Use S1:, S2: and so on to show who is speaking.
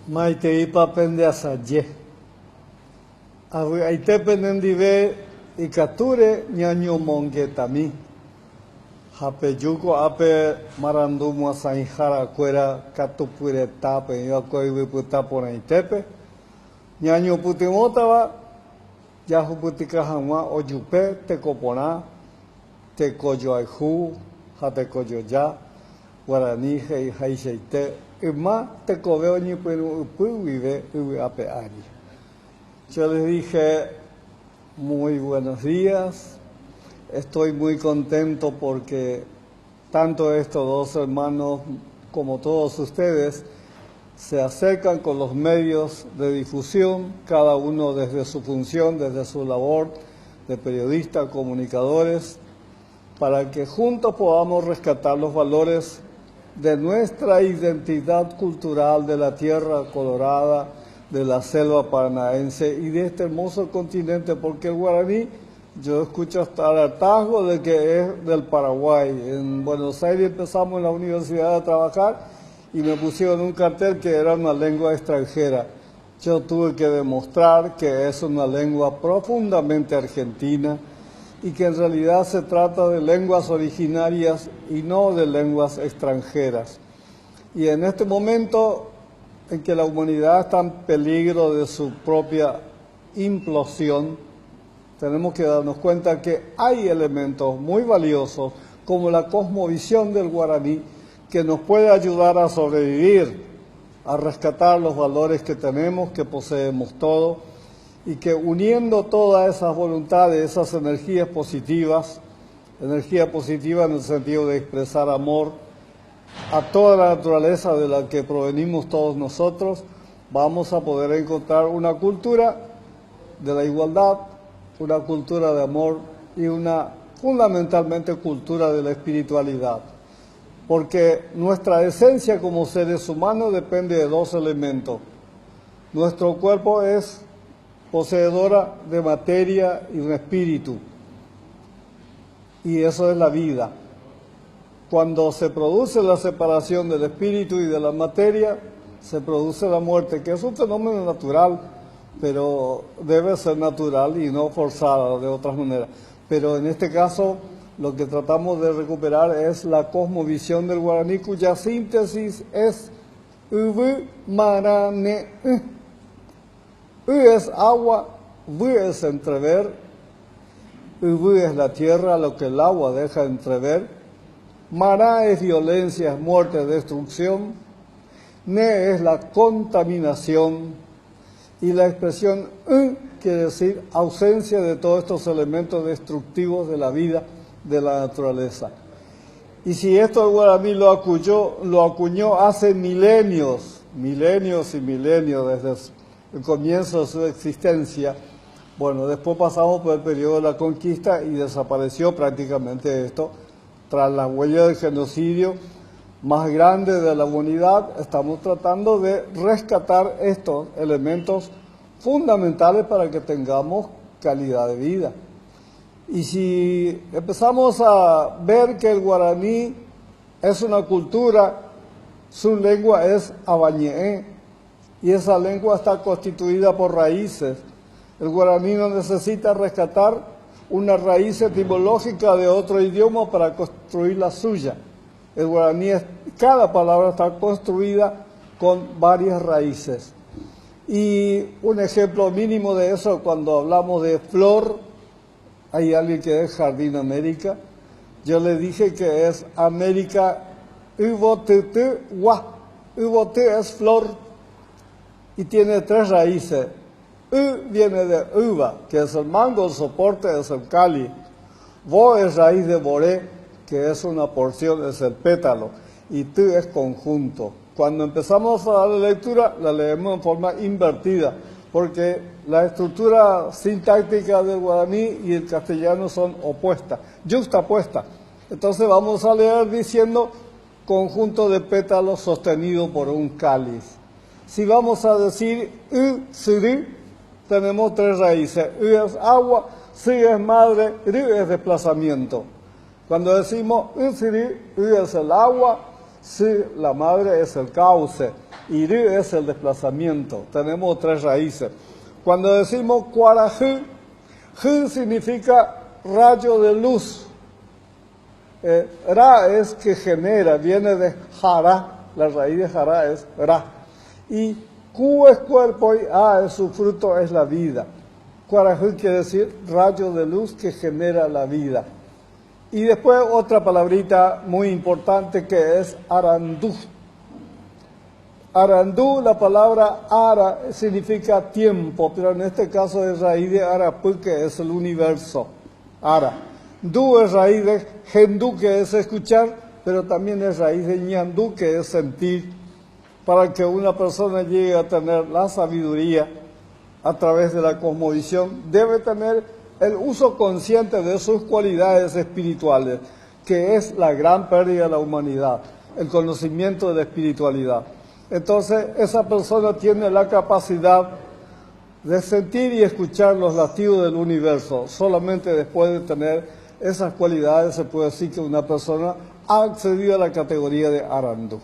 S1: Maiteipa pende asaye. Aite penendive ikature ñaño mongetami. Hapeyuko ape marandumo asainjara kuera katupure tape yo koiwe puta por aitepe. Ñaño putimotaba ya juputika hamwa oyupe te kopona te koyo aihu hate koyo ya guarani hei haisheite ima te coveo ni pero vive ape ari. Yo les dije muy buenos días. Estoy muy contento porque tanto estos dos hermanos como todos ustedes se acercan con los medios de difusión, cada uno desde su función, desde su labor de periodistas, comunicadores, para que juntos podamos rescatar los valores de nuestra identidad cultural de la tierra colorada, de la selva paranaense y de este hermoso continente, porque el guaraní, yo escucho hasta el hartazgo de que es del Paraguay. En Buenos Aires empezamos en la universidad a trabajar y me pusieron un cartel que era una lengua extranjera. Yo tuve que demostrar que es una lengua profundamente argentina y que en realidad se trata de lenguas originarias y no de lenguas extranjeras. Y en este momento en que la humanidad está en peligro de su propia implosión, tenemos que darnos cuenta que hay elementos muy valiosos, como la cosmovisión del guaraní, que nos puede ayudar a sobrevivir, a rescatar los valores que tenemos, que poseemos todos, y que uniendo todas esas voluntades, esas energía positiva en el sentido de expresar amor a toda la naturaleza de la que provenimos todos nosotros, vamos a poder encontrar una cultura de la igualdad, una cultura de amor y una fundamentalmente cultura de la espiritualidad. Porque nuestra esencia como seres humanos depende de dos elementos. Nuestro cuerpo es poseedora de materia y un espíritu. Y eso es la vida. Cuando se produce la separación del espíritu y de la materia, se produce la muerte, que es un fenómeno natural, pero debe ser natural y no forzada de otras maneras. Pero en este caso, lo que tratamos de recuperar es la cosmovisión del guaraní, cuya síntesis es uvu marane. U es agua, vu es entrever, uvu es la tierra, lo que el agua deja entrever. Mará es violencia, es muerte, destrucción. Ne es la contaminación. Y la expresión quiere decir ausencia de todos estos elementos destructivos de la vida, de la naturaleza. Y si esto el guaraní lo acuñó hace milenios y milenios, desde el comienzo de su existencia, bueno, después pasamos por el periodo de la conquista y desapareció prácticamente esto. Tras la huella del genocidio más grande de la humanidad, estamos tratando de rescatar estos elementos fundamentales para que tengamos calidad de vida. Y si empezamos a ver que el guaraní es una cultura, su lengua es abañeé, y esa lengua está constituida por raíces. El guaraní no necesita rescatar una raíz etimológica de otro idioma para construir la suya. El guaraní, cada palabra está construida con varias raíces. Y un ejemplo mínimo de eso, cuando hablamos de flor, hay alguien que es Jardín América. Yo le dije que es América Uvotutu-Wa. Uvotu es flor y tiene tres raíces. U viene de uva, que es el mango, el soporte es el cali. Vo es raíz de boré, que es una porción, es el pétalo. Y tu es conjunto. Cuando empezamos a dar la lectura, la leemos en forma invertida, porque la estructura sintáctica del guaraní y el castellano son opuestas, juxtapuestas. Entonces vamos a leer diciendo conjunto de pétalos sostenido por un cáliz. Si vamos a decir u-siri, tenemos tres raíces. U es agua, si es madre, ri es desplazamiento. Cuando decimos u-siri, u es el agua, Si, la madre, es el cauce. Y ri es el desplazamiento. Tenemos tres raíces. Cuando decimos cuarají, ji significa rayo de luz. Ra es que genera, viene de jara, la raíz de jara es ra. Y Q es cuerpo y A es su fruto, es la vida. Cuarají quiere decir rayo de luz que genera la vida. Y después otra palabrita muy importante que es arandú. Arandú, la palabra ara significa tiempo, pero en este caso es raíz de arapú, que es el universo. Ara. Du es raíz de gendú, que es escuchar, pero también es raíz de ñandú, que es sentir. Para que una persona llegue a tener la sabiduría a través de la cosmovisión, debe tener el uso consciente de sus cualidades espirituales, que es la gran pérdida de la humanidad, el conocimiento de la espiritualidad. Entonces, esa persona tiene la capacidad de sentir y escuchar los latidos del universo. Solamente después de tener esas cualidades se puede decir que una persona ha accedido a la categoría de arandú.